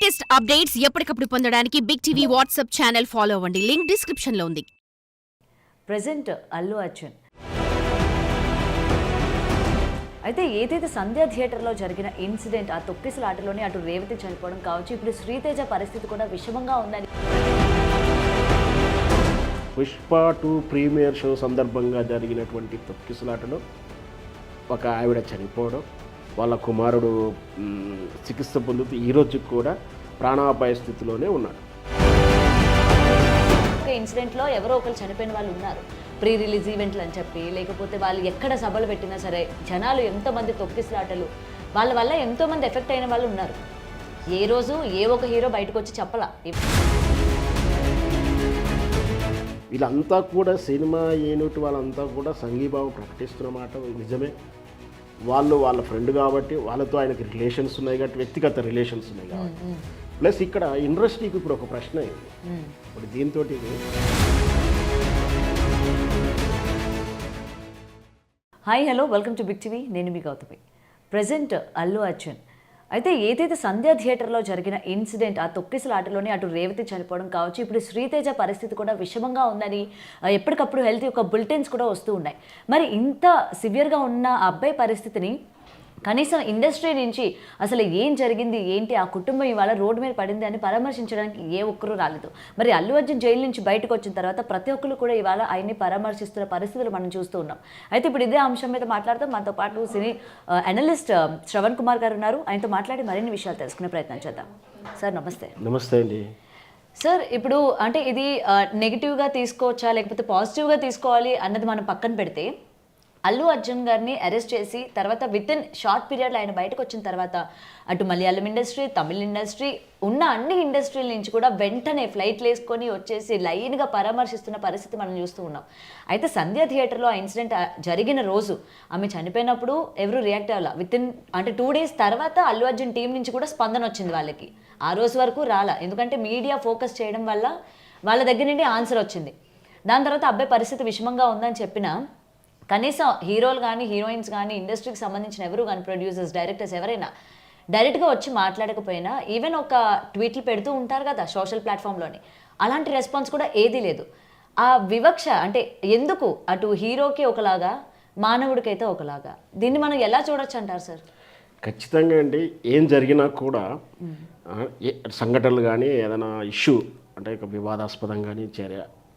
Latest updates ఎప్పటికప్పుడు పొందడానికి big TV WhatsApp channel follow అవ్వండి. లింక్ డిస్క్రిప్షన్ లో ఉంది. ప్రెజెంట్ అల్లు అర్జున్ అయితే ఏదైతే సంధ్య థియేటర్లో జరిగిన ఇన్సిడెంట్, ఆ తొక్కిసలాటలోనే అటు రేవతి చనిపోవడం కావచ్చు, ఇప్పుడు శ్రీతేజ పరిస్థితి కూడా విషమంగా ఉందని. పుష్ప 2 ప్రీమియర్ షో సందర్భంగా జరిగినటువంటి తొక్కిసలాటలో ఒక ఆవిడ చనిపోవడం, వాళ్ళ కుమారుడు చికిత్స పొందుతూ ఈరోజు కూడా ప్రాణాపాయ స్థితిలోనే ఉన్నాడు. ఒక ఇన్సిడెంట్లో ఎవరో ఒకరు చనిపోయిన వాళ్ళు ఉన్నారు. ప్రీ రిలీజ్ ఈవెంట్లు అని చెప్పి, లేకపోతే వాళ్ళు ఎక్కడ సభలు పెట్టినా సరే జనాలు ఎంతోమంది తొక్కిసలాటలు వాళ్ళ వల్ల ఎంతోమంది ఎఫెక్ట్ అయిన వాళ్ళు ఉన్నారు. ఏ రోజు ఏ ఒక హీరో బయటకు వచ్చి చెప్పలా. వీళ్ళంతా కూడా సినిమా యూనిట్ వాళ్ళంతా కూడా సంఘీభావం ప్రకటిస్తున్న మాట నిజమే. వాళ్ళు వాళ్ళ ఫ్రెండ్ కాబట్టి వాళ్ళతో ఆయనకి రిలేషన్స్ ఉన్నాయి కాబట్టి, వ్యక్తిగత రిలేషన్స్ ఉన్నాయి కాబట్టి. ప్లస్ ఇక్కడ ఇండస్ట్రీకి ఇప్పుడు ఒక ప్రశ్న అయింది. ఇప్పుడు దీంతో hi hello welcome to big TV, నేను మీ గౌతమి. ప్రెజెంట్ అల్లు అర్జున్ అయితే ఏదైతే సంధ్య థియేటర్లో జరిగిన ఇన్సిడెంట్, ఆ తొక్కిసలాటలోనే అటు రేవతి చనిపోవడం కావచ్చు, ఇప్పుడు శ్రీతేజ పరిస్థితి కూడా విషమంగా ఉందని ఎప్పటికప్పుడు హెల్త్ యొక్క బులెటిన్స్ కూడా వస్తూ ఉన్నాయి. మరి ఇంత సివియర్గా ఉన్న ఆ అబ్బాయి పరిస్థితిని కనీసం ఇండస్ట్రీ నుంచి అసలు ఏం జరిగింది ఏంటి, ఆ కుటుంబం ఇవాళ రోడ్డు మీద పడింది అని పరామర్శించడానికి ఏ ఒక్కరూ రాలేదు. మరి అల్లు అర్జున్ జైలు నుంచి బయటకు వచ్చిన తర్వాత ప్రతి ఒక్కరు కూడా ఇవాళ ఆయన్ని పరామర్శిస్తున్న పరిస్థితులు మనం చూస్తూ ఉన్నాం. అయితే ఇప్పుడు ఇదే అంశం మీద మాట్లాడుతూ మనతో పాటు సినీ అనలిస్ట్ శ్రవణ్ కుమార్ గారు ఉన్నారు. ఆయనతో మాట్లాడి మరిన్ని విషయాలు తెలుసుకునే ప్రయత్నం చేద్దాం. సార్ నమస్తే. నమస్తే అండి. సార్, ఇప్పుడు అంటే ఇది నెగిటివ్గా తీసుకోవచ్చా లేకపోతే పాజిటివ్గా తీసుకోవాలి అన్నది మనం పక్కన పెడితే, అల్లు అర్జున్ గారిని అరెస్ట్ చేసి తర్వాత విత్ ఇన్ షార్ట్ పీరియడ్లో ఆయన బయటకు వచ్చిన తర్వాత అటు మలయాళం ఇండస్ట్రీ, తమిళ ఇండస్ట్రీ, ఉన్న అన్ని ఇండస్ట్రీల నుంచి కూడా వెంటనే ఫ్లైట్లు వేసుకొని వచ్చేసి లైన్గా పరామర్శిస్తున్న పరిస్థితి మనం చూస్తూ ఉన్నాం. అయితే సంధ్య థియేటర్లో ఆ ఇన్సిడెంట్ జరిగిన రోజు ఆమె చనిపోయినప్పుడు ఎవరు రియాక్ట్ అవ్వాల. విత్ ఇన్ అంటే 2 days తర్వాత అల్లు అర్జున్ టీం నుంచి కూడా స్పందన వచ్చింది వాళ్ళకి. ఆ రోజు వరకు రాలా, ఎందుకంటే మీడియా ఫోకస్ చేయడం వల్ల వాళ్ళ దగ్గర నుండి ఆన్సర్ వచ్చింది. దాని తర్వాత అబ్బాయి పరిస్థితి విషమంగా ఉందని చెప్పిన కనీసం హీరోలు కానీ హీరోయిన్స్ కానీ ఇండస్ట్రీకి సంబంధించిన ఎవరు కానీ ప్రొడ్యూసర్స్, డైరెక్టర్స్ ఎవరైనా డైరెక్ట్గా వచ్చి మాట్లాడకపోయినా ఈవెన్ ఒక ట్వీట్లు పెడుతూ ఉంటారు కదా సోషల్ ప్లాట్ఫామ్లోని, అలాంటి రెస్పాన్స్ కూడా ఏదీ లేదు. ఆ వివక్ష అంటే ఎందుకు అటు హీరోకి ఒకలాగా మానవుడికైతే ఒకలాగా, దీన్ని మనం ఎలా చూడొచ్చు అంటారు సార్? ఖచ్చితంగా అండి. ఏం జరిగినా కూడా సంఘటనలు కానీ ఏదైనా ఇష్యూ అంటే వివాదాస్పదం కానీ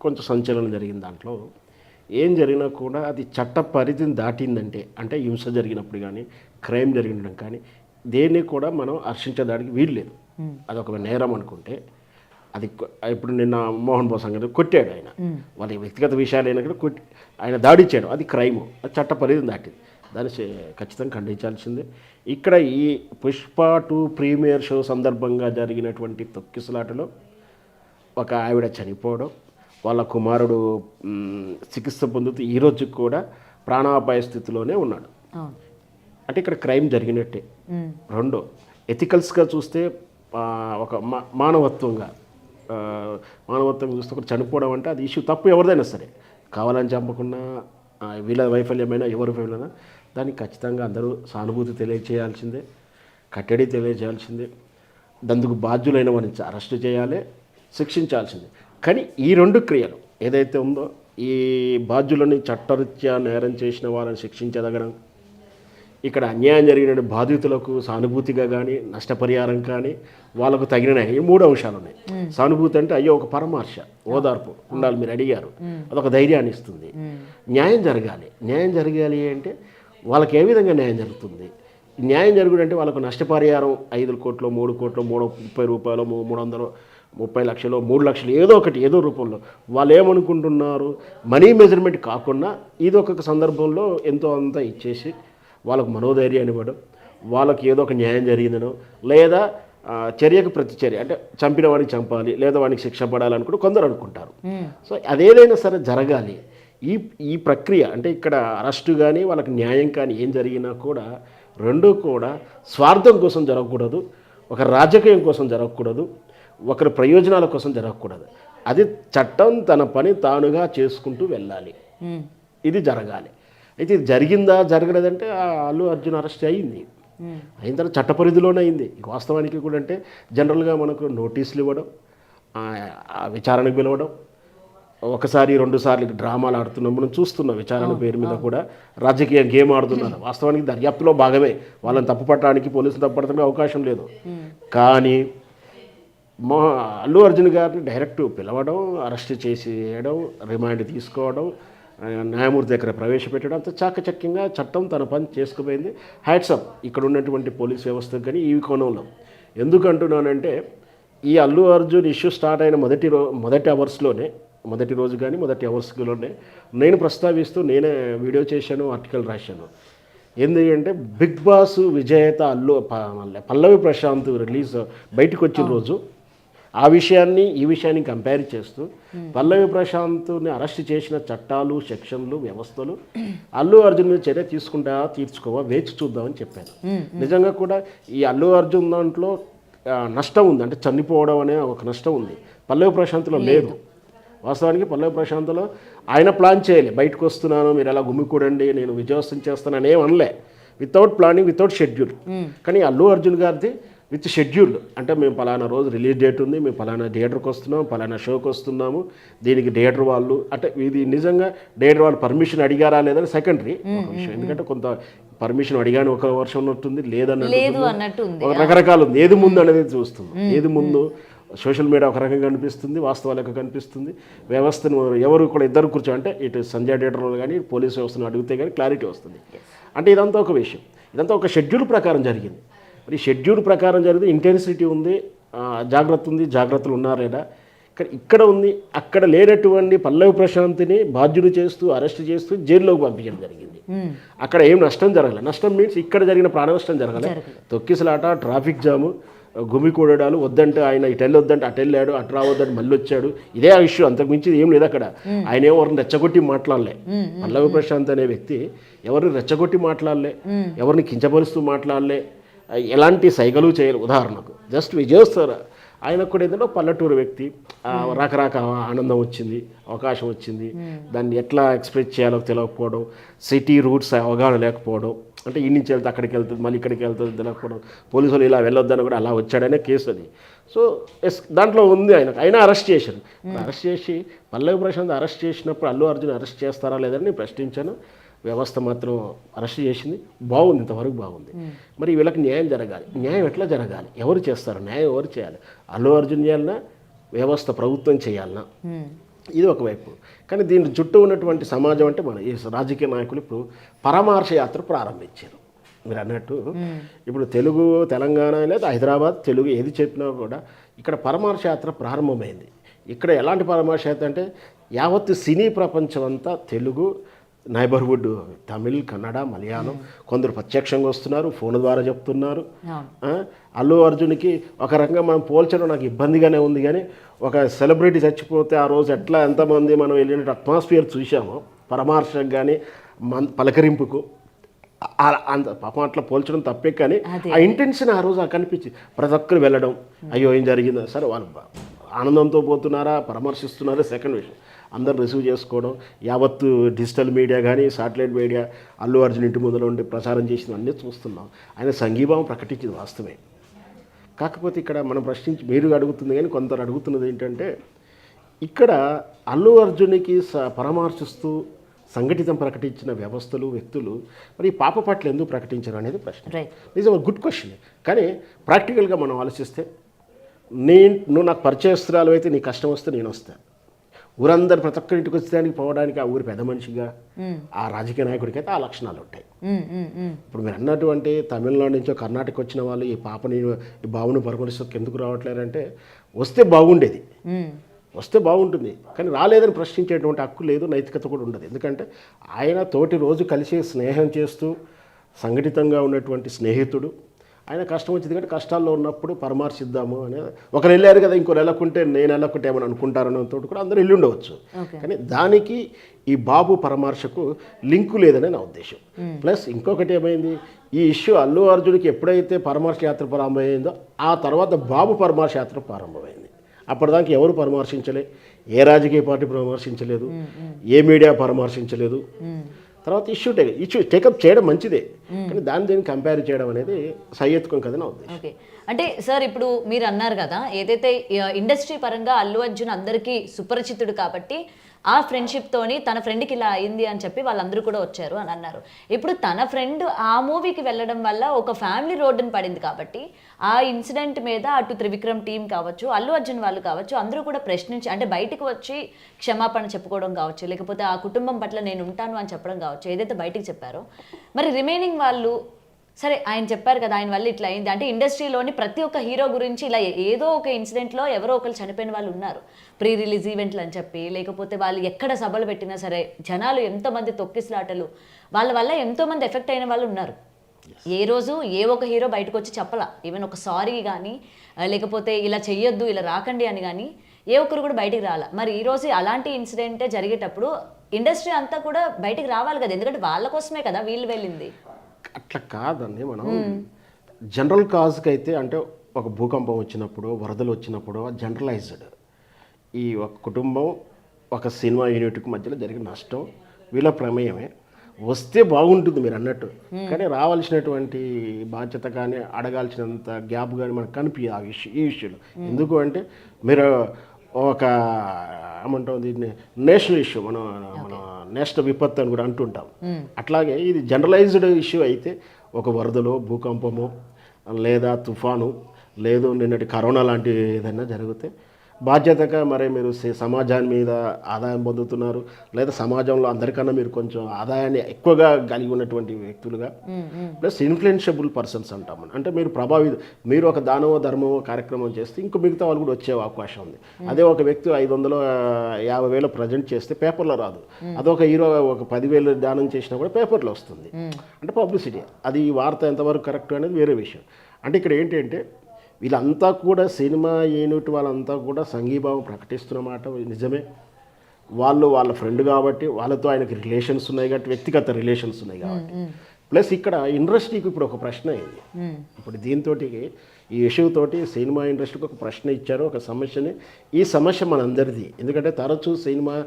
కొంచెం సంచలనం జరిగిన దాంట్లో ఏం జరిగినా కూడా అది చట్ట పరిధిని దాటిందంటే, అంటే హింస జరిగినప్పుడు కానీ క్రైమ్ జరిగినప్పుడు కానీ దేన్ని కూడా మనం హర్షించడానికి వీలు లేదు. అదొక నేరం అనుకుంటే అది ఇప్పుడు నిన్న మోహన్ బాబు గారు కొట్టాడు, ఆయన వాళ్ళ వ్యక్తిగత విషయాలు అయినా కూడా ఆయన దాడిచ్చాడు, అది క్రైము, అది చట్ట పరిధిని దాటింది. దాన్ని ఖచ్చితంగా ఖండించాల్సిందే. ఇక్కడ ఈ పుష్ప 2 ప్రీమియర్ షో సందర్భంగా జరిగినటువంటి తొక్కిసలాటలో ఒక ఆవిడ చనిపోవడం, వాళ్ళ కుమారుడు చికిత్స పొందుతూ ఈరోజు కూడా ప్రాణాపాయ స్థితిలోనే ఉన్నాడు. అంటే ఇక్కడ క్రైమ్ జరిగినట్టే. రెండో, ఎథికల్స్గా చూస్తే ఒక మానవత్వంగా చూస్తే ఒకటి చనిపోవడం అంటే అది ఇష్యూ, తప్పు ఎవరిదైనా సరే, కావాలని చంపకుండా వీళ్ళ వైఫల్యమైనా ఎవరి వైఫల్యమైనా దానికి ఖచ్చితంగా అందరూ సానుభూతి తెలియజేయాల్సిందే, కట్టడి తెలియజేయాల్సిందే, అందుకు బాధ్యులైన వారిని అరెస్టు చేయాలి, శిక్షించాల్సిందే. కానీ ఈ 2 క్రియలు ఏదైతే ఉందో, ఈ బాధ్యులని చట్టరీత్యా నేరం చేసిన వాళ్ళని శిక్షించదగడం, ఇక్కడ అన్యాయం జరిగిన బాధితులకు సానుభూతిగా కానీ నష్టపరిహారం కానీ వాళ్ళకు తగిన ఈ 3 అంశాలు ఉన్నాయి. సానుభూతి అంటే అయ్యో ఒక పరామర్శ, ఓదార్పు ఉండాలి, మీరు అడిగారు, అదొక ధైర్యాన్ని ఇస్తుంది. న్యాయం జరగాలి అంటే వాళ్ళకి ఏ విధంగా న్యాయం జరుగుతుంది? న్యాయం జరుగుతుంటే వాళ్ళకు నష్టపరిహారం 5 కోట్లు, 3 కోట్లు, 30 రూపాయలు, 300, 30 లక్షలు, 3 లక్షలు, ఏదో రూపంలో వాళ్ళు ఏమనుకుంటున్నారు, మనీ మెజర్మెంట్ కాకుండా ఇది ఒక సందర్భంలో ఎంతో అంతా ఇచ్చేసి వాళ్ళకు మనోధైర్యాన్ని ఇవ్వడం, వాళ్ళకి ఏదో ఒక న్యాయం జరిగిందనో, లేదా చర్యకు ప్రతిచర్య అంటే చంపిన వాడిని చంపాలి లేదా వాడికి శిక్ష పడాలని కూడా కొందరు అనుకుంటారు. సో అదేదైనా సరే జరగాలి. ఈ ప్రక్రియ అంటే ఇక్కడ అరెస్టు కానీ వాళ్ళకి న్యాయం కానీ ఏం జరిగినా కూడా 2 కూడా స్వార్థం కోసం జరగకూడదు, ఒక రాజకీయం కోసం జరగకూడదు, ఒకరి ప్రయోజనాల కోసం జరగకూడదు. అది చట్టం తన పని తానుగా చేసుకుంటూ వెళ్ళాలి, ఇది జరగాలి. అయితే ఇది జరిగిందా జరగలేదంటే అల్లు అర్జున్ అరెస్ట్ అయింది, అయిన తర్వాత చట్ట పరిధిలోనే అయింది. వాస్తవానికి కూడా అంటే జనరల్గా మనకు నోటీసులు ఇవ్వడం, విచారణకు పిలవడం, ఒకసారి 2 సార్లు డ్రామాలు ఆడుతున్నాం, మనం చూస్తున్నాం. విచారణ పేరు మీద కూడా రాజకీయ గేమ్ ఆడుతున్నారు. వాస్తవానికి దర్యాప్తులో భాగమే, వాళ్ళని తప్పుపట్టడానికి పోలీసులు తప్పుపడటానికి అవకాశం లేదు. కానీ అల్లు అర్జున్ గారిని డైరెక్ట్ పిలవడం, అరెస్ట్ చేసేయడం, రిమాండ్ తీసుకోవడం, న్యాయమూర్తి దగ్గర ప్రవేశపెట్టడం, అంత చాకచక్యంగా చట్టం తన పని చేసుకుపోయింది. హ్యాట్సప్ ఇక్కడ ఉన్నటువంటి పోలీస్ వ్యవస్థకు కానీ ఈ కోణంలో. ఎందుకంటున్నానంటే ఈ అల్లు అర్జున్ ఇష్యూ స్టార్ట్ అయిన మొదటి అవర్స్లోనే, మొదటి రోజు కానీ మొదటి అవర్స్లోనే నేను ప్రస్తావిస్తూ నేనే వీడియో చేశాను, ఆర్టికల్ రాశాను. ఎందుకంటే బిగ్ బాస్ విజేత పల్లవి ప్రశాంత్ రిలీజ్ బయటకు వచ్చిన రోజు ఆ విషయాన్ని ఈ విషయాన్ని కంపేర్ చేస్తూ పల్లవి ప్రశాంత్ని అరెస్ట్ చేసిన చట్టాలు, సెక్షన్లు, వ్యవస్థలు అల్లు అర్జున్ మీద చర్య తీర్చుకోవా వేచి చూద్దామని చెప్పాను. నిజంగా కూడా ఈ అల్లు అర్జున్ దాంట్లో నష్టం ఉంది, అంటే చనిపోవడం అనే ఒక నష్టం ఉంది. పల్లవి ప్రశాంత్లో లేదు. వాస్తవానికి పల్లవి ప్రశాంత్లో ఆయన ప్లాన్ చేయాలి, బయటకు వస్తున్నాను మీరు ఎలా గుమ్మికూడండి, నేను విజయోత్సవం చేస్తానని ఏమనలే. Without planning, without schedule. కానీ అల్లు అర్జున్ గారిది విత్ షెడ్యూల్. అంటే మేము పలానా రోజు రిలీజ్ డేట్ ఉంది, మేము పలానా థియేటర్కి వస్తున్నాము, పలానా షోకి వస్తున్నాము, దీనికి థియేటర్ వాళ్ళు అంటే ఇది నిజంగా థియేటర్ వాళ్ళు పర్మిషన్ అడిగారా లేదని సెకండరీ విషయం. ఎందుకంటే కొంత పర్మిషన్ అడిగాను ఒక వర్షం ఉన్నట్టుంది, లేదన్నట్టు రకరకాలు ఉంది. ఏది ముందు అనేది చూస్తుంది. ఏది ముందు సోషల్ మీడియా ఒక రకంగా కనిపిస్తుంది, వాస్తవాలకు కనిపిస్తుంది. వ్యవస్థను ఎవరు కూడా ఇద్దరు అంటే ఇటు సంజయ్ థియేటర్లో కానీ పోలీస్ వ్యవస్థను అడిగితే కానీ క్లారిటీ వస్తుంది. అంటే ఇదంతా ఒక విషయం, ఇదంతా ఒక షెడ్యూల్ ప్రకారం జరిగింది. మరి షెడ్యూల్ ప్రకారం జరిగితే ఇంటెన్సిటీ ఉంది, జాగ్రత్త ఉంది, జాగ్రత్తలు ఉన్నారేడా. ఇక్కడ ఉంది, అక్కడ లేనటువంటి పల్లవి ప్రశాంత్ని బాధ్యుడు చేస్తూ అరెస్ట్ చేస్తూ జైల్లోకి పంపించడం జరిగింది. అక్కడ ఏం నష్టం జరగలేదు. నష్టం మీన్స్ ఇక్కడ జరిగిన ప్రాణ నష్టం జరగలేదు. తొక్కిసలాట, ట్రాఫిక్ జాము, గుమికూడడాలు, వద్దంటే ఆయన ఇటు వెళ్ళొద్దంటే అటు వెళ్ళాడు, అటు రావద్దంటే మళ్ళీ వచ్చాడు. ఇదే ఆ ఇష్యూ, అంతకుమించి ఏం లేదు అక్కడ. ఆయన ఎవరిని రెచ్చగొట్టి మాట్లాడలే. పల్లవి ప్రశాంత్ అనే వ్యక్తి ఎవరిని రెచ్చగొట్టి మాట్లాడలే, ఎవరిని కించపరుస్తూ మాట్లాడలే, ఎలాంటి సైగలు చేయరు. ఉదాహరణకు జస్ట్ విజయోత్సవ ఆయనకు కూడా ఏదైనా పల్లెటూరు వ్యక్తి, రకరక ఆనందం వచ్చింది, అవకాశం వచ్చింది, దాన్ని ఎట్లా ఎక్స్ప్రెస్ చేయాలో తెలియకపోవడం, సిటీ రూట్స్ అవగాహన లేకపోవడం, అంటే ఈ నుంచి వెళ్తే అక్కడికి వెళ్తుంది, మళ్ళీ ఇక్కడికి వెళ్తుంది తెలియకపోవడం, పోలీసులు ఇలా వెళ్ళొద్దని కూడా అలా వచ్చాడనే కేసు అది. సో దాంట్లో ఉంది. అయినా అరెస్ట్ చేశారు. అరెస్ట్ చేసి పల్లవి ప్రశాంత్ అరెస్ట్ చేసినప్పుడు అల్లు అర్జున్ అరెస్ట్ చేస్తారా లేదని నేను ప్రశ్నించాను. వ్యవస్థ మాత్రం అరెస్ట్ చేసింది. బాగుంది, ఇంతవరకు బాగుంది. మరి వీళ్ళకి న్యాయం జరగాలి. న్యాయం ఎట్లా జరగాలి, ఎవరు చేస్తారు, న్యాయం ఎవరు చేయాలి? అల్లు అర్జున్ చేయాలన్నా, వ్యవస్థ ప్రభుత్వం చేయాలన్నా, ఇది ఒకవైపు. కానీ దీని చుట్టూ ఉన్నటువంటి సమాజం అంటే మన ఈ రాజకీయ నాయకులు ఇప్పుడు పరామర్శ యాత్ర ప్రారంభించారు. మీరు అన్నట్టు ఇప్పుడు తెలుగు, తెలంగాణ లేదా హైదరాబాద్, తెలుగు ఏది చెప్పినా కూడా ఇక్కడ పరామర్శ యాత్ర ప్రారంభమైంది. ఇక్కడ ఎలాంటి పరామర్శ యాత్ర అంటే యావత్ సినీ ప్రపంచం అంతా తెలుగు, నైబర్హుడ్ తమిళ్, కన్నడ, మలయాళం, కొందరు ప్రత్యక్షంగా వస్తున్నారు, ఫోన్ ద్వారా చెప్తున్నారు. అల్లు అర్జున్కి ఒక రకంగా మనం పోల్చడం నాకు ఇబ్బందిగానే ఉంది. కానీ ఒక సెలబ్రిటీ చచ్చిపోతే ఆ రోజు ఎట్లా ఎంతమంది మనం వెళ్ళిన అట్మాస్ఫియర్ చూసామో, పరామర్శకు కానీ పలకరింపుకు అంత పాపం అట్లా పోల్చడం తప్పే. కానీ ఆ ఇంటెన్షన్ ఆ రోజు కనిపించి ప్రతి ఒక్కరు వెళ్ళడం, అయ్యో ఏం జరిగిందో, సరే వాళ్ళు ఆనందంతో పోతున్నారా, పరామర్శిస్తున్నారా సెకండ్ విషయం. అందరు రిసీవ్ చేసుకోవడం, యావత్తు డిజిటల్ మీడియా కానీ శాటిలైట్ మీడియా అల్లు అర్జున్ ఇంటి ముందులో ఉండి ప్రచారం చేసిన అన్నీ చూస్తున్నాం. ఆయన సంఘీభావం ప్రకటించింది వాస్తవమే. కాకపోతే ఇక్కడ మనం మీరు అడుగుతుంది కానీ కొందరు అడుగుతున్నది ఏంటంటే, ఇక్కడ అల్లు అర్జున్కి పరామర్శిస్తూ సంఘటితం ప్రకటించిన వ్యవస్థలు, వ్యక్తులు మరి ఈ పాప పట్ల ఎందుకు ప్రకటించారు అనేది ప్రశ్న. నిజం, గుడ్ క్వశ్చన్. కానీ ప్రాక్టికల్గా మనం ఆలోచిస్తే, నువ్వు నాకు పరిచయస్తురాలు అయితే నీ కష్టం వస్తే నేను వస్తాను. ఊరందరూ ప్రతి ఒక్కరి ఇంటికి వచ్చేదానికి పోవడానికి ఆ ఊరి పెద్ద మనిషిగా ఆ రాజకీయ నాయకుడికి అయితే ఆ లక్షణాలు ఉంటాయి. ఇప్పుడు మీరు అన్నటువంటి తమిళనాడు నుంచో కర్ణాటక వచ్చిన వాళ్ళు ఈ పాపని, ఈ బావుని పరామర్శకు ఎందుకు రావట్లేరంటే, వస్తే బాగుండేది, వస్తే బాగుంటుంది, కానీ రాలేదని ప్రశ్నించేటువంటి హక్కు లేదు, నైతికత కూడా ఉండదు. ఎందుకంటే ఆయన తోటి రోజు కలిసి స్నేహం చేస్తూ సంఘటితంగా ఉన్నటువంటి స్నేహితుడు. ఆయన కష్టం వచ్చింది కాబట్టి కష్టాల్లో ఉన్నప్పుడు పరామర్శిద్దాము అని, ఒకరు వెళ్ళారు కదా ఇంకొకరు వెళ్ళకుంటే నేను వెళ్ళకుంటే ఏమని అనుకుంటారనే తోటి కూడా అందరూ వెళ్ళి ఉండవచ్చు. కానీ దానికి ఈ బాబు పరామర్శకు లింకు లేదని నా ఉద్దేశం. ప్లస్ ఇంకొకటి ఏమైంది, ఈ ఇష్యూ అల్లు అర్జున్కి ఎప్పుడైతే పరామర్శ యాత్ర ప్రారంభమైందో ఆ తర్వాత బాబు పరామర్శ యాత్ర ప్రారంభమైంది. అప్పటిదాకా ఎవరు పరామర్శించలే, ఏ రాజకీయ పార్టీ పరామర్శించలేదు, ఏ మీడియా పరామర్శించలేదు. తర్వాత ఇష్యూ టేకప్ చేయడం మంచిదే, కానీ దీన్ని కంపేర్ చేయడం అనేది సయ్యెత్తుకోని కదా నా ఉద్దేశం. ఓకే, అంటే సార్ ఇప్పుడు మీరు అన్నారు కదా ఏదైతే ఇండస్ట్రీ పరంగా అల్లు అర్జున్ అందరికీ సుపరిచితుడు కాబట్టి ఆ ఫ్రెండ్షిప్ తోని తన ఫ్రెండ్కి ఇలా అయింది అని చెప్పి వాళ్ళందరూ కూడా వచ్చారు అని అన్నారు. ఇప్పుడు తన ఫ్రెండ్ ఆ మూవీకి వెళ్ళడం వల్ల ఒక ఫ్యామిలీ రోడ్డుని పడింది కాబట్టి ఆ ఇన్సిడెంట్ మీద అటు త్రివిక్రమ్ టీం కావచ్చు, అల్లు అర్జున్ వాళ్ళు కావచ్చు, అందరూ కూడా ప్రశ్నించి అంటే బయటకు వచ్చి క్షమాపణ చెప్పుకోవడం కావచ్చు, లేకపోతే ఆ కుటుంబం పట్ల నేను ఉంటాను అని చెప్పడం కావచ్చు, ఏదైతే బయటికి చెప్పారో. మరి రిమైనింగ్ వాళ్ళు సరే ఆయన చెప్పారు కదా ఆయన వల్ల ఇట్లా అయింది అంటే ఇండస్ట్రీలోని ప్రతి ఒక్క హీరో గురించి ఇలా ఏదో ఒక ఇన్సిడెంట్లో ఎవరో ఒకరు చనిపోయిన వాళ్ళు ఉన్నారు, ప్రీ రిలీజ్ ఈవెంట్లు అని చెప్పి, లేకపోతే వాళ్ళు ఎక్కడ సభలు పెట్టినా సరే జనాలు ఎంతోమంది తొక్కిసలాటలు వాళ్ళ వల్ల ఎంతోమంది ఎఫెక్ట్ అయిన వాళ్ళు ఉన్నారు. ఏ రోజు ఏ ఒక హీరో బయటకు వచ్చి చెప్పలా, ఈవెన్ ఒక సారీ కానీ లేకపోతే ఇలా చెయ్యొద్దు ఇలా రాకండి అని కానీ ఏ ఒక్కరు కూడా బయటికి రాలా. మరి ఈ రోజు అలాంటి ఇన్సిడెంటే జరిగేటప్పుడు ఇండస్ట్రీ అంతా కూడా బయటికి రావాలి కదా, ఎందుకంటే వాళ్ళ కోసమే కదా వీళ్ళు వెళ్ళింది. అట్లా కాదండి, మనం జనరల్ కాజ్కి అయితే అంటే ఒక భూకంపం వచ్చినప్పుడు, వరదలు వచ్చినప్పుడు జనరలైజ్డ్ ఈ ఒక కుటుంబం ఒక సినిమా యూనిట్కి మధ్యలో జరిగిన నష్టం వీళ్ళ ప్రమేయమే వస్తే బాగుంటుంది మీరు అన్నట్టు, కానీ రావాల్సినటువంటి బాధ్యత కానీ అడగాల్సినంత గ్యాప్ కానీ మనకు కనిపించదు ఈ ఇష్యూలో. ఎందుకు అంటే మీరు ఒక ఏమంటాం దీన్ని నేషనల్ ఇష్యూ, మన నేషనల్ విపత్తు అని కూడా అంటుంటాం. అట్లాగే ఇది జనరలైజ్డ్ ఇష్యూ అయితే ఒక వరదలో, భూకంపము లేదా తుఫాను లేదు నిన్నటి కరోనా లాంటి ఏదైనా జరిగితే బాధ్యతగా మరి మీరు సమాజాన్ని మీద ఆదాయం పొందుతున్నారు, లేదా సమాజంలో అందరికన్నా మీరు కొంచెం ఆదాయాన్ని ఎక్కువగా కలిగి ఉన్నటువంటి వ్యక్తులుగా, ప్లస్ ఇన్ఫ్లుయెన్షియబుల్ పర్సన్స్ అంటాం. అంటే మీరు మీరు ఒక దానవ ధర్మమో కార్యక్రమం చేస్తే ఇంకో మిగతా వాళ్ళు కూడా వచ్చే అవకాశం ఉంది. అదే ఒక వ్యక్తి 550,000 ప్రజెంట్ చేస్తే పేపర్లో రాదు, అదొక హీరో ఒక 10,000 దానం చేసినా కూడా పేపర్లో వస్తుంది. అంటే పబ్లిసిటీ, అది ఈ వార్త ఎంతవరకు కరెక్ట్ అనేది వేరే విషయం. అంటే ఇక్కడ ఏంటంటే వీళ్ళంతా కూడా సినిమా యూనిట్ వాళ్ళంతా కూడా సంఘీభావం ప్రకటిస్తున్న మాట నిజమే. వాళ్ళ ఫ్రెండ్ కాబట్టి వాళ్ళతో ఆయనకి రిలేషన్స్ ఉన్నాయి కాబట్టి, వ్యక్తిగత రిలేషన్స్ ఉన్నాయి కాబట్టి. ప్లస్ ఇక్కడ ఇండస్ట్రీకి ఇప్పుడు ఒక ప్రశ్న అయింది. ఇప్పుడు దీంతో ఈ ఇష్యూ తోటి సినిమా ఇండస్ట్రీకి ఒక ప్రశ్న ఇచ్చారు, ఒక సమస్యని. ఈ సమస్య మనందరిది, ఎందుకంటే తరచూ సినిమా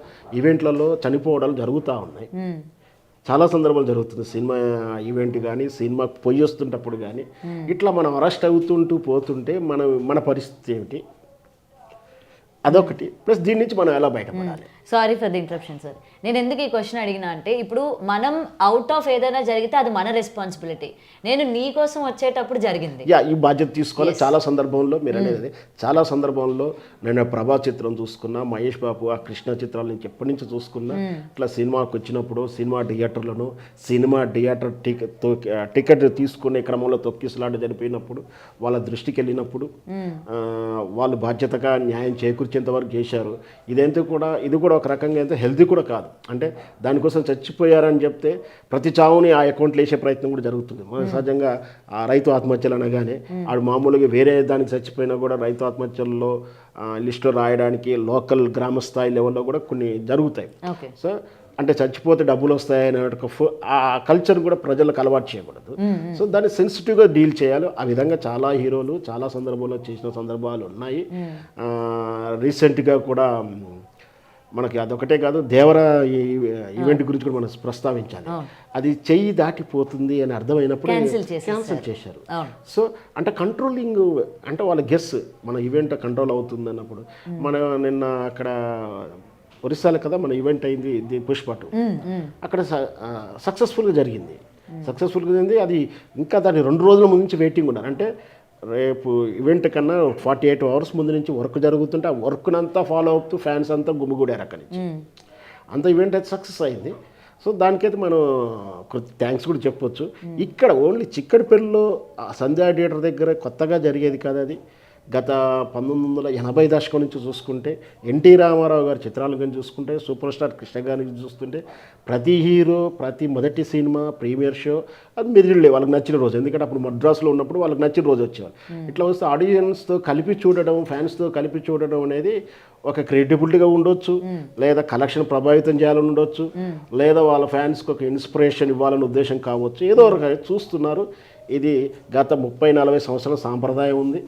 ఈవెంట్లలో చనిపోవడాలు జరుగుతూ ఉన్నాయి, చాలా సందర్భాలు జరుగుతుంది. సినిమా ఈవెంట్ కానీ సినిమా పోయి వస్తుంటప్పుడు కానీ ఇట్లా మనం అరెస్ట్ అవుతుంటూ పోతుంటే మన పరిస్థితి ఏమిటి, అదొకటి. ప్లస్ దీని నుంచి మనం ఎలా బయటపడాలి. Sorry for the interruption sir, నేను ఎందుకు ఈ క్వశ్చన్ అడిగినా అంటే ఇప్పుడు మనం అవుట్ ఆఫ్ ఏదైనా జరిగితే అది మన రెస్పాన్సిబిలిటీ. నేను నీ కోసం వచ్చేటప్పుడు జరిగింది, ఈ బాధ్యత తీసుకోవాలి. చాలా సందర్భంలో మీరు అనేది, చాలా సందర్భంలో నేను ప్రభా చిత్రం చూసుకున్నా, మహేష్ బాబు ఆ కృష్ణ చిత్రాల నుంచి ఎప్పటి నుంచి చూసుకున్నా, ఇట్లా సినిమాకి వచ్చినప్పుడు సినిమా థియేటర్ టికెట్ తీసుకునే క్రమంలో తొక్కిసలాట జరిపినప్పుడు, వాళ్ళ దృష్టికి వెళ్ళినప్పుడు వాళ్ళు బాధ్యతగా న్యాయం చేకూర్చేంత వరకు చేశారు. ఇది కూడా ఒక రకంగా అయితే హెల్తీ కూడా కాదు. అంటే దానికోసం చచ్చిపోయారని చెప్తే ప్రతి చావుని ఆ అకౌంట్లో వేసే ప్రయత్నం కూడా జరుగుతుంది. సహజంగా ఆ రైతు ఆత్మహత్యలు అనగానే ఆడు మామూలుగా వేరే దానికి చచ్చిపోయినా కూడా రైతు ఆత్మహత్యల్లో లిస్టులో రాయడానికి లోకల్ గ్రామ స్థాయి లెవెల్లో కూడా కొన్ని జరుగుతాయి. సో అంటే చచ్చిపోతే డబ్బులు వస్తాయనే ఆ కల్చర్ కూడా ప్రజలకు అలవాటు చేయకూడదు. సో దాన్ని సెన్సిటివ్గా డీల్ చేయాలి. ఆ విధంగా చాలా హీరోలు చాలా సందర్భాల్లో చేసిన సందర్భాలు ఉన్నాయి. రీసెంట్గా కూడా మనకి అదొకటే కాదు, దేవర ఈవెంట్ గురించి కూడా మనం ప్రస్తావించాలి. అది చెయ్యి దాటిపోతుంది అని అర్థమైనప్పుడు క్యాన్సిల్ చేశారు. సో అంటే కంట్రోలింగ్, అంటే వాళ్ళ గెస్ మన ఈవెంట్ కంట్రోల్ అవుతుంది అన్నప్పుడు, మన నిన్న అక్కడ ఒరిస్సాలో కదా మన ఈవెంట్ అయింది పుష్పటు, అక్కడ సక్సెస్ఫుల్గా జరిగింది. అది ఇంకా దాని 2 రోజుల ముందు నుంచి వెయిటింగ్ ఉన్నారు. అంటే రేపు ఈవెంట్ కన్నా 48 hours ముందు నుంచి వర్క్ జరుగుతుంటే ఆ వర్క్నంతా ఫాలో అవుతూ ఫ్యాన్స్ అంతా గుమిగూడారు అక్కడి నుంచి. అంత ఈవెంట్ అయితే సక్సెస్ అయింది. సో దానికైతే మనం థ్యాంక్స్ కూడా చెప్పొచ్చు. ఇక్కడ ఓన్లీ చిక్కడపల్లిలో సంధ్యా థియేటర్ దగ్గర కొత్తగా జరిగేది కాదు అది. గత 1980 దశకం నుంచి చూసుకుంటే ఎన్టీ రామారావు గారి చిత్రాలు కానీ చూసుకుంటే, సూపర్ స్టార్ కృష్ణ గారిని చూస్తుంటే ప్రతి హీరో ప్రతి మొదటి సినిమా ప్రీమియర్ షో అది మెదిలే వాళ్ళకి నచ్చిన రోజు. ఎందుకంటే అప్పుడు మద్రాసులో ఉన్నప్పుడు వాళ్ళకి నచ్చిన రోజు వచ్చేవాళ్ళు. ఇట్లా వస్తే ఆడియన్స్తో కలిపి చూడడం, ఫ్యాన్స్తో కలిపి చూడడం అనేది ఒక క్రియేటివిటీగా ఉండొచ్చు, లేదా కలెక్షన్ ప్రభావితం చేయాలని ఉండొచ్చు, లేదా వాళ్ళ ఫ్యాన్స్కి ఒక ఇన్స్పిరేషన్ ఇవ్వాలనే ఉద్దేశం కావచ్చు. ఏదో ఒక చూస్తున్నారు. ఇది గత 30-40 సంవత్సరాల సాంప్రదాయం ఉంది.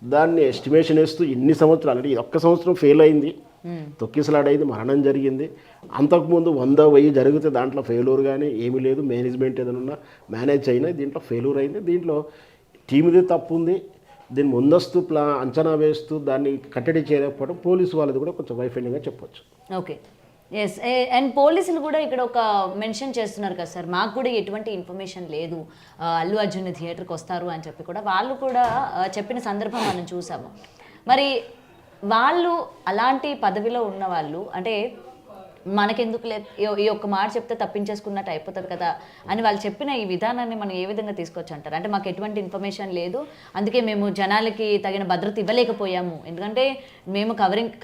దాన్ని ఎస్టిమేషన్ వేస్తూ ఇన్ని సంవత్సరాలు, అంటే ఒక్క సంవత్సరం ఫెయిల్ అయింది తొక్కిసలాడైంది, మరణం జరిగింది. అంతకుముందు 100,000 జరిగితే దాంట్లో ఫెయిల్యూర్ కానీ ఏమీ లేదు. మేనేజ్మెంట్ ఏదైనా మేనేజ్ అయినా దీంట్లో ఫెయిల్యూర్ అయింది. దీంట్లో టీముది తప్పు ఉంది. దీన్ని ముందస్తు అంచనా వేస్తూ దాన్ని కట్టడి చేయలేకపోవడం పోలీసు వాళ్ళది కూడా కొంచెం వైఫల్యంగా చెప్పొచ్చు. Okay, yes. అండ్ పోలీసులు కూడా ఇక్కడ ఒక మెన్షన్ చేస్తున్నారు కదా సార్, మాకు కూడా ఎటువంటి ఇన్ఫర్మేషన్ లేదు అల్లు అర్జున్ థియేటర్కి వస్తారు అని చెప్పి కూడా వాళ్ళు కూడా చెప్పిన సందర్భం మనం చూసాము. మరి వాళ్ళు అలాంటి పదవిలో ఉన్న వాళ్ళు అంటే మనకెందుకు లేదు ఈ ఒక్క మాట చెప్తే తప్పించేసుకున్నట్టు అయిపోతుంది కదా అని వాళ్ళు చెప్పిన ఈ విధానాన్ని మనం ఏ విధంగా తీసుకొచ్చి అంటారు? అంటే మాకు ఎటువంటి ఇన్ఫర్మేషన్ లేదు, అందుకే మేము జనాలకి తగిన భద్రత ఇవ్వలేకపోయాము, ఎందుకంటే మేము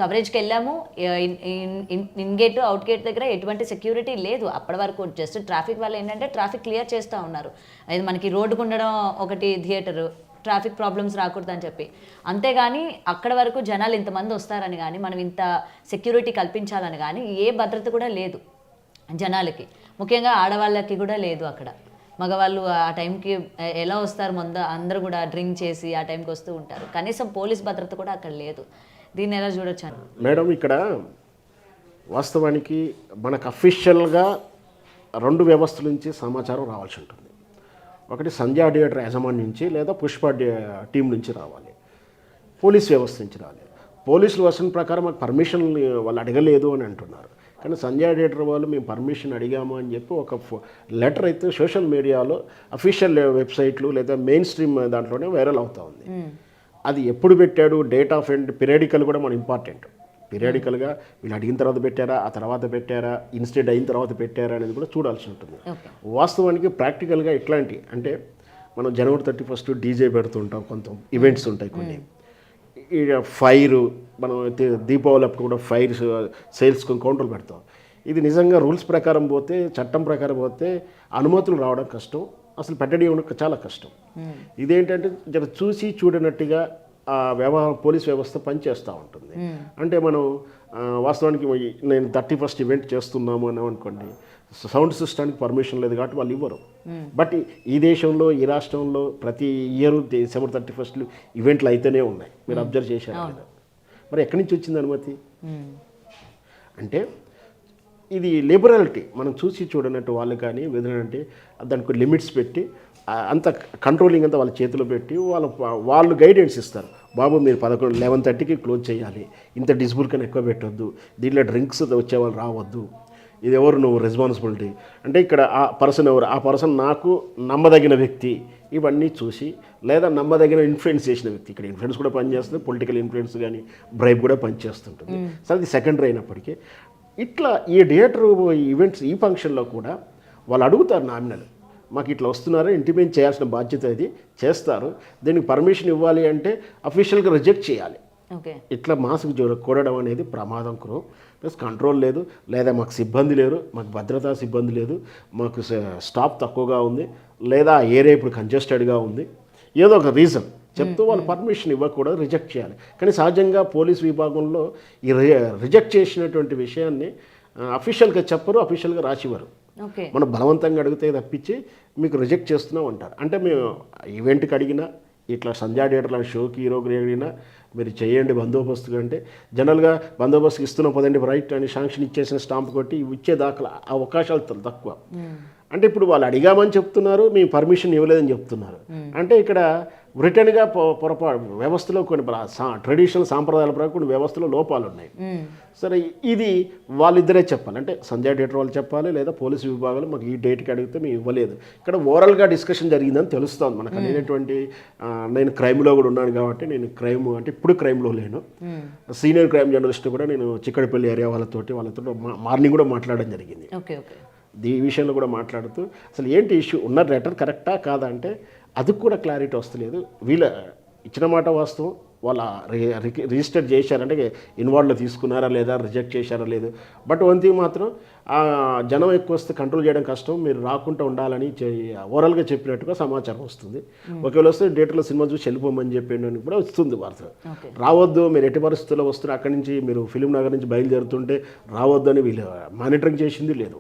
కవరేజ్కి వెళ్ళాము, ఇన్ గేట్ అవుట్ గేట్ దగ్గర ఎటువంటి సెక్యూరిటీ లేదు అప్పటి వరకు. జస్ట్ ట్రాఫిక్ వాళ్ళు ఏంటంటే ట్రాఫిక్ క్లియర్ చేస్తూ ఉన్నారు. అది మనకి రోడ్డుకు ఉండడం ఒకటి థియేటరు, ట్రాఫిక్ ప్రాబ్లమ్స్ రాకూడదని చెప్పి, అంతేగాని అక్కడ వరకు జనాలు ఇంతమంది వస్తారని కానీ మనం ఇంత సెక్యూరిటీ కల్పించాలని కానీ ఏ భద్రత కూడా లేదు జనాలకి, ముఖ్యంగా ఆడవాళ్ళకి కూడా లేదు. అక్కడ మగవాళ్ళు ఆ టైంకి ఎలా వస్తారు, ముందు అందరూ కూడా డ్రింక్ చేసి ఆ టైంకి వస్తూ ఉంటారు, కనీసం పోలీస్ భద్రత కూడా అక్కడ లేదు. దీన్ని ఎలా చూడొచ్చు మేడం? ఇక్కడ వాస్తవానికి మనకు అఫీషియల్గా 2 వ్యవస్థల నుంచి సమాచారం రావాల్సి ఉంటుంది. ఒకటి సంధ్యా థియేటర్ యాజమాన్యం నుంచి లేదా పుష్ప టీం నుంచి రావాలి, పోలీస్ వ్యవస్థ నుంచి రావాలి. పోలీసుల వర్షన్ ప్రకారం మాకు పర్మిషన్ వాళ్ళు అడగలేదు అని అంటున్నారు. కానీ సంధ్యా థియేటర్ వాళ్ళు మేము పర్మిషన్ అడిగాము అని చెప్పి ఒక లెటర్ అయితే సోషల్ మీడియాలో అఫీషియల్ వెబ్సైట్లు లేదా మెయిన్ స్ట్రీమ్ దాంట్లోనే వైరల్ అవుతూ ఉంది. అది ఎప్పుడు పెట్టాడు, డేట్ ఆఫ్ ఎండ్, పీరియడికల్ కూడా మన ఇంపార్టెంట్. పీరియడికల్గా వీళ్ళు అడిగిన తర్వాత పెట్టారా, ఆ తర్వాత పెట్టారా, ఇన్స్టెడ్ అయిన తర్వాత పెట్టారా అనేది కూడా చూడాల్సి ఉంటుంది. వాస్తవానికి ప్రాక్టికల్గా ఇట్లాంటి అంటే మనం జనవరి 31 డీజే పెడుతుంటాం, కొంత ఈవెంట్స్ ఉంటాయి కొన్ని. ఫైర్ మనం దీపావళి అప్పుడు కూడా ఫైర్ సేల్స్ కౌంటర్లు పెడతాం. ఇది నిజంగా రూల్స్ ప్రకారం పోతే, చట్టం ప్రకారం పోతే అనుమతులు రావడం కష్టం, అసలు పెట్టడం చాలా కష్టం. ఇదేంటంటే జర చూసి చూడనట్టుగా ఆ పోలీస్ వ్యవస్థ పనిచేస్తూ ఉంటుంది. అంటే మనం వాస్తవానికి నేను 31 ఈవెంట్ చేస్తున్నాము అని అనుకోండి, సౌండ్ సిస్టానికి పర్మిషన్ లేదు కాబట్టి వాళ్ళు ఇవ్వరు. బట్ ఈ దేశంలో, ఈ రాష్ట్రంలో ప్రతి ఇయర్ డిసెంబర్ 31 ఈవెంట్లు అయితేనే ఉన్నాయి. మీరు అబ్జర్వ్ చేశారు కదా. మరి ఎక్కడి నుంచి వచ్చింది అనుమతి? అంటే ఇది లిబరాలిటీ, మనం చూసి చూడనట్టు వాళ్ళు కానీ ఏదంటే దానికి లిమిట్స్ పెట్టి అంత కంట్రోలింగ్ అంతా వాళ్ళ చేతిలో పెట్టి వాళ్ళు గైడెన్స్ ఇస్తారు. బాబు మీరు 11:30కి క్లోజ్ చేయాలి, ఇంత డిస్బుల్ కన్నా ఎక్కువ పెట్టొద్దు, దీంట్లో డ్రింక్స్ వచ్చేవాళ్ళు రావద్దు, ఇది ఎవరు నువ్వు రెస్పాన్సిబిలిటీ అంటే ఇక్కడ ఆ పర్సన్ ఎవరు, ఆ పర్సన్ నాకు నమ్మదగిన వ్యక్తి, ఇవన్నీ చూసి లేదా నమ్మదగిన ఇన్ఫ్లుయెన్స్ చేసిన వ్యక్తి. ఇక్కడ ఇన్ఫ్లుయెన్స్ కూడా పనిచేస్తుంది, పొలిటికల్ ఇన్ఫ్లుయెన్స్ కానీ బ్రైబ్ కూడా పనిచేస్తుంటుంది. సరే అది సెకండరీ అయినప్పటికీ ఇట్లా ఈ థియేటర్ ఈవెంట్స్ ఈ ఫంక్షన్లో కూడా వాళ్ళు అడుగుతారు నామినల్, మాకు ఇట్లా వస్తున్నారో ఇంటిమేట్ చేయాల్సిన బాధ్యత ఇది చేస్తారు, దీనికి పర్మిషన్ ఇవ్వాలి అంటే అఫీషియల్గా రిజెక్ట్ చేయాలి. ఇట్లా మాస్క్ కూడడం అనేది ప్రమాదకరం. ప్లస్ కంట్రోల్ లేదు, లేదా మాకు సిబ్బంది లేరు, మాకు భద్రతా సిబ్బంది లేదు, మాకు స్టాఫ్ తక్కువగా ఉంది, లేదా ఏరియా ఇప్పుడు కంజెస్టెడ్గా ఉంది, ఏదో ఒక రీజన్ చెప్తూ వాళ్ళు పర్మిషన్ ఇవ్వకూడదు, రిజెక్ట్ చేయాలి. కానీ సహజంగా పోలీస్ విభాగంలో ఈ రిజెక్ట్ చేసినటువంటి విషయాన్ని అఫీషియల్గా చెప్పరు, అఫీషియల్గా రాసివ్వరు. మనం బలవంతంగా అడిగితే తప్పించి మీకు రిజెక్ట్ చేస్తున్నాం అంటారు. అంటే మేము ఈవెంట్కి అడిగినా, ఇట్లా సంధ్యా థియేటర్ లాంటి షోకి హీరోకి అడిగినా మీరు చేయండి బందోబస్తుగా అంటే జనరల్గా బందోబస్తుకి ఇస్తున్నాం పదండి రైట్ అని శాంక్షన్ ఇచ్చేసిన స్టాంప్ కొట్టి ఇచ్చే దాఖలా ఆ అవకాశాలు తక్కువ. అంటే ఇప్పుడు వాళ్ళు అడిగామని చెప్తున్నారు, మేము పర్మిషన్ ఇవ్వలేదని చెప్తున్నారు. అంటే ఇక్కడ రిటర్న్గా పొరపాటు వ్యవస్థలో కొన్ని ట్రెడిషనల్ సాంప్రదాయాల ప్రకారం కొన్ని వ్యవస్థలో లోపాలు ఉన్నాయి. సరే ఇది వాళ్ళిద్దరే చెప్పాలి, అంటే సంధ్యా థియేటర్ వాళ్ళు చెప్పాలి, లేదా పోలీసు విభాగాలు మాకు ఈ డేట్కి అడిగితే మేము ఇవ్వలేదు. ఇక్కడ ఓవరాల్గా డిస్కషన్ జరిగిందని తెలుస్తుంది మనకు. నేను క్రైమ్లో కూడా ఉన్నాను కాబట్టి నేను క్రైమ్ అంటే ఇప్పుడు క్రైమ్లో లేను, సీనియర్ క్రైమ్ జర్నలిస్ట్ కూడా నేను చిక్కడపల్లి ఏరియా వాళ్ళతో మార్నింగ్ కూడా మాట్లాడడం జరిగింది. ఈ విషయంలో కూడా మాట్లాడుతూ అసలు ఏంటి ఇష్యూ, ఉన్న లెటర్ కరెక్టా కాదా అంటే అది కూడా క్లారిటీ వస్తలేదు. వీళ్ళ ఇచ్చిన మాట వాస్తవం, వాళ్ళ రిజిస్టర్ చేశారంటే ఇన్వాల్వ్లో తీసుకున్నారా లేదా, రిజెక్ట్ చేశారా లేదు. బట్ వన్ థింగ్ మాత్రం జనం ఎక్కువ వస్తే కంట్రోల్ చేయడం కష్టం, మీరు రాకుండా ఉండాలని ఓవరాల్గా చెప్పినట్టుగా సమాచారం వస్తుంది. ఒకవేళ వస్తే థియేటర్లో సినిమా చూసి వెళ్ళిపోమని చెప్పేయడానికి కూడా వస్తుంది వార్త. రావద్దు, మీరు ఎట్టి పరిస్థితుల్లో వస్తున్నారు, అక్కడి నుంచి మీరు ఫిలిం నగర్ నుంచి బయలుదేరుతుంటే రావద్దు అని వీళ్ళు మానిటరింగ్ చేసింది లేదు.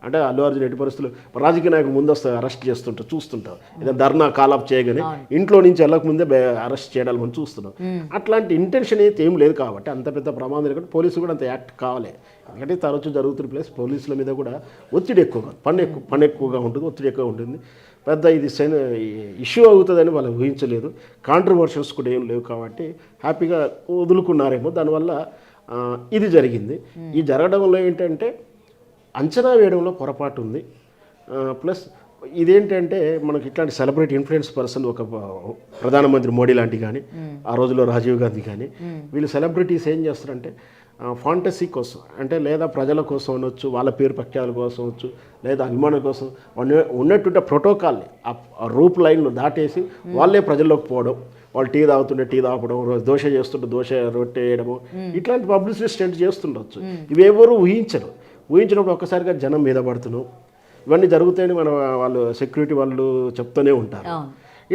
అంటే అల్లు అర్జున్ ఎట్టి పరిస్థితులు రాజకీయ నాయకులు ముందు వస్తే అరెస్ట్ చేస్తుంటారు, చూస్తుంటారు. ఏదైనా ధర్నా కాలప్ చేయగానే ఇంట్లో నుంచి వెళ్ళకముందే అరెస్ట్ చేయడాలు మనం చూస్తున్నాం. అట్లాంటి ఇంటెన్షన్ అయితే ఏం లేదు కాబట్టి అంత పెద్ద ప్రమాదం లేకుండా పోలీసులు కూడా అంత యాక్ట్ కావాలి. ఎందుకంటే తరచూ జరుగుతున్న ప్లేస్ పోలీసుల మీద కూడా ఒత్తిడి ఎక్కువగా పని ఎక్కువగా ఉంటుంది, ఒత్తిడి ఎక్కువ ఉంటుంది. పెద్ద ఇది ఇష్యూ అవుతుందని వాళ్ళు ఊహించలేదు. కాంట్రవర్షన్స్ కూడా ఏం లేవు కాబట్టి హ్యాపీగా వదులుకున్నారేమో. దానివల్ల ఇది జరిగింది. ఈ జరగడంలో ఏంటంటే అంచనా వేయడంలో పొరపాటు ఉంది. ప్లస్ ఇదేంటంటే మనకి ఇట్లాంటి సెలబ్రిటీ ఇన్ఫ్లుయెన్స్ పర్సన్ ఒక ప్రధానమంత్రి మోడీ లాంటి కానీ, ఆ రోజుల్లో రాజీవ్ గాంధీ కానీ, వీళ్ళు సెలబ్రిటీస్ ఏం చేస్తారంటే ఫాంటసీ కోసం అంటే లేదా ప్రజల కోసం అనొచ్చు, వాళ్ళ పేరు ప్రఖ్యాతుల కోసం అనొచ్చు, లేదా అభిమానుల కోసం ఉన్నట్టుంటే ప్రోటోకాల్ని ఆ రూప్ లైన్ను దాటేసి వాళ్ళే ప్రజల్లోకి పోవడం, వాళ్ళు టీ తాగుతుంటే టీ తాగడం, దోశ చేస్తుంటే దోశ రొట్టె వేయడము, ఇట్లాంటి పబ్లిసిటీ స్టంట్ చేస్తుండొచ్చు. ఇవేవరు ఊహించినప్పుడు ఒక్కసారిగా జనం మీద పడుతున్నాం. ఇవన్నీ జరుగుతాయని వాళ్ళు సెక్యూరిటీ వాళ్ళు చెప్తూనే ఉంటారు.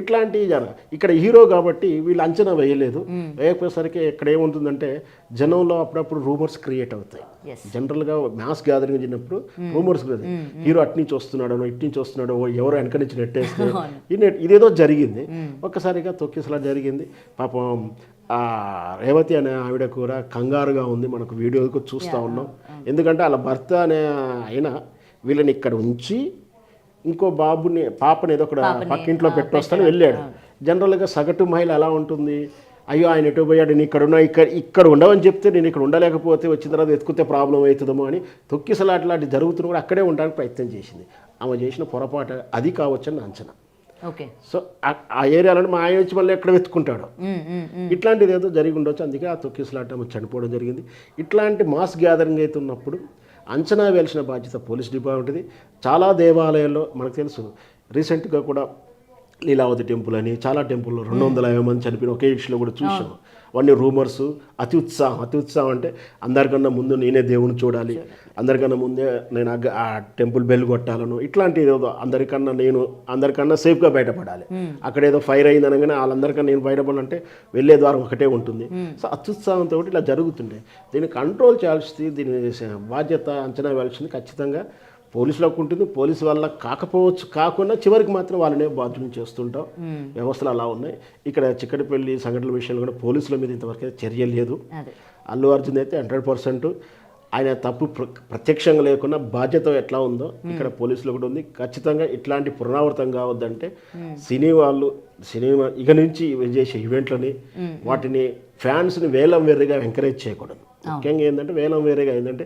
ఇట్లాంటి ఇక్కడ హీరో కాబట్టి వీళ్ళు అంచనా వేయలేదు. వేయకపోయేసరికి ఇక్కడ ఏముంటుందంటే జనంలో అప్పుడప్పుడు రూమర్స్ క్రియేట్ అవుతాయి. జనరల్గా మ్యాస్ గ్యాదరింగ్ జరిగినప్పుడు రూమర్స్ హీరో అట్నుంచి వస్తున్నాడో ఇట్నుంచి వస్తున్నాడో ఎవరో వెనక నుంచి నెట్టేస్తే ఇదేదో జరిగింది. ఒక్కసారిగా తొక్కిసలా జరిగింది. పాపం రేవతి అనే ఆవిడ కూడా కంగారుగా ఉంది. మనకు వీడియోకు చూస్తూ ఉన్నాం. ఎందుకంటే వాళ్ళ భర్త అనే ఆయన వీళ్ళని ఇక్కడ ఉంచి ఇంకో పాపని ఏదో ఒక పక్కింట్లో పెట్టొస్తాను వెళ్ళాడు. జనరల్గా సగటు మహిళ ఎలా ఉంటుంది, అయ్యో ఆయన ఎటు పోయాడు, నేను ఇక్కడ ఉండవని చెప్తే నేను ఇక్కడ ఉండలేకపోతే వచ్చిన తర్వాత వెతుకుతే ప్రాబ్లం అవుతుందేమో అని తొక్కిసలాట్లాంటి జరుగుతున్న కూడా అక్కడే ఉండడానికి ప్రయత్నం చేసింది. ఆమె చేసిన పొరపాటు అది కావచ్చని నా అంచనా. ఓకే. సో ఆ ఏరియాలో మా ఆయన వచ్చి మళ్ళీ ఎక్కడ వెతుక్కుంటాడు, ఇట్లాంటిది ఏదో జరిగి ఉండొచ్చు. అందుకే ఆ తొక్కిసలాట చనిపోవడం జరిగింది. ఇట్లాంటి మాస్ గ్యాదరింగ్ అయితే ఉన్నప్పుడు అంచనా వేయాల్సిన బాధ్యత పోలీస్ డిపార్ట్మెంట్ది. చాలా దేవాలయాల్లో మనకు తెలుసు, రీసెంట్గా కూడా లీలావతి టెంపుల్ అని చాలా టెంపుల్లో 250 మంది చనిపోయిన ఒకే ఇష్యూలో కూడా చూసాం. అవన్నీ రూమర్స్, అతి ఉత్సాహం అంటే అందరికన్నా ముందు నేనే దేవుని చూడాలి, అందరికన్నా ముందే నేను ఆ టెంపుల్ బెల్ కొట్టాలను, ఇట్లాంటి ఏదో అందరికన్నా సేఫ్గా బయటపడాలి. అక్కడ ఏదో ఫైర్ అయింది అనగానే వాళ్ళందరికన్నా నేను బయటపడాలంటే వెళ్ళే ద్వారం ఒకటే ఉంటుంది. సో అత్యుత్సాహంతో ఇలా జరుగుతుండే. దీన్ని కంట్రోల్ చేయాల్సింది, దీని బాధ్యత అంచనా వేయాల్సింది ఖచ్చితంగా పోలీసులకు ఉంటుంది. పోలీసు వల్ల కాకుండా చివరికి మాత్రం వాళ్ళనే బాధ్యత చేస్తుంటాం. వ్యవస్థలు అలా ఉన్నాయి. ఇక్కడ చిక్కటిపల్లి సంఘటనల విషయంలో కూడా పోలీసుల మీద ఇంతవరకు చర్య లేదు. అల్లు అర్జున్ అయితే 100% ఆయన తప్పు ప్రత్యక్షంగా లేకుండా బాధ్యత ఎట్లా ఉందో ఇక్కడ పోలీసులు కూడా ఉంది. ఖచ్చితంగా ఇట్లాంటి పునరావృతం కావద్దంటే సినిమా ఇక నుంచి చేసే ఈవెంట్లని వాటిని ఫ్యాన్స్ని వేలం వేరేగా ఎంకరేజ్ చేయకూడదు. ముఖ్యంగా ఏంటంటే వేలం వేరేగా ఏంటంటే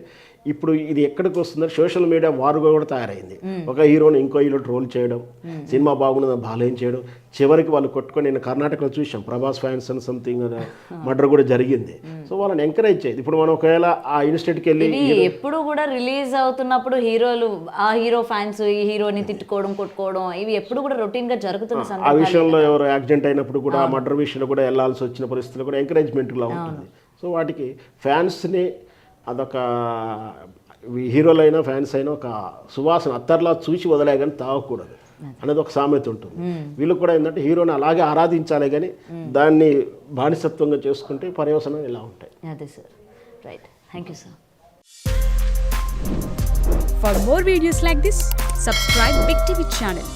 ఇప్పుడు ఇది ఎక్కడికి వస్తుందంటే సోషల్ మీడియా వారుగా కూడా తయారైంది. ఒక హీరోని ఇంకో హీరో ట్రోల్ చేయడం, సినిమా బాగున్నదని బాలేం చేయడం, చివరికి వాళ్ళు కొట్టుకొని నేను కర్ణాటకలో చూసాం ప్రభాస్ ఫ్యాన్స్ అని సంథింగ్ మర్డర్ కూడా జరిగింది. సో వాళ్ళని ఎంకరేజ్ చేయదు. ఇప్పుడు మనం ఒకవేళ ఆ ఇన్స్టిట్యూట్కి వెళ్ళి ఎప్పుడు కూడా రిలీజ్ అవుతున్నప్పుడు హీరోలు ఆ హీరో ఫ్యాన్స్ ఈ హీరోని తిట్టుకోవడం కొట్టుకోవడం ఇవి ఎప్పుడు కూడా రొటీన్ గా జరుగుతున్న ఆ విషయంలో ఎవరు యాక్సిడెంట్ అయినప్పుడు కూడా మర్డర్ విషయంలో కూడా వెళ్ళాల్సి వచ్చిన పరిస్థితులు కూడా ఎంకరేజ్మెంట్గా ఉంటుంది. సో వాటికి ఫ్యాన్స్ని అదొక హీరోలైనా ఫ్యాన్స్ అయినా ఒక సువాసన అత్తర్లా చూసి వదిలే కానీ తాగకూడదు అనేది ఒక సామెత ఉంటుంది. వీళ్ళు కూడా ఏంటంటే హీరోని అలాగే ఆరాధించాలి కానీ దాన్ని బానిసత్వంగా చేసుకుంటే పర్యవసనం ఇలా ఉంటాయి. అదే sir. Right. Thank you sir. For more videos like this, subscribe Big TV channel.